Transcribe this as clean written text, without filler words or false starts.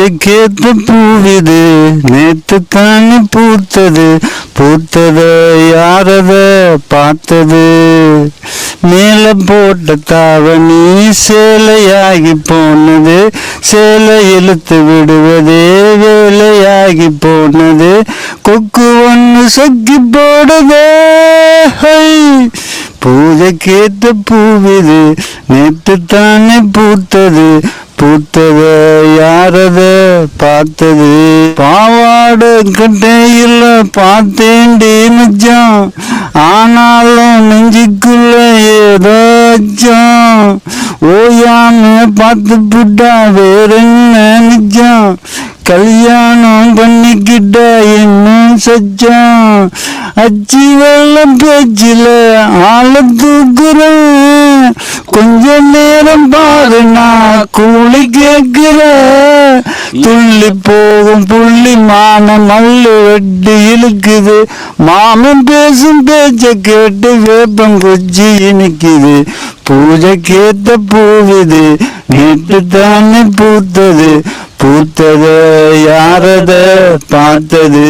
பூஜைக்கேத்த பூவிது நேத்து தானே பூத்தது. பூத்தத யாரத பார்த்தது. மேல போட்ட தாவணி சேலையாகி போனது. சேலை இழுத்து விடுவதே வேலையாகி போனது. கொக்கு ஒன்று சொக்கி போடுதே. பூஜைக்கேத்த பூவிது நேற்று தானே பூத்தது. பூத்தத யாரத பார்த்தது. பாவாடு கட்டையில் பார்த்தேன்டி நிஜம். ஆனாலும் நெஞ்சுக்குள்ள ஏதோ அச்சம். ஓயாம பார்த்து புட்டா வேற என்ன நிஜம். கல்யாணம் பண்ணிக்கிட்ட என்ன சச்சம். அச்சி வெள்ளம் பேச்சில ஆள தூக்குறேன். கொஞ்ச நேரம் பாரு நான் கூலி கேட்கிறேன். துள்ளி போகும் புள்ளி மானம் மல்லு வெட்டி இழுக்குது. மாமன் பேசும் பேச்ச கேட்டு வேப்பம் கொச்சி இனிக்குது. பூஜைக்கேத்த பூவிது நேற்று தானே பூத்தது. பூத்தத யாரத பார்த்தது.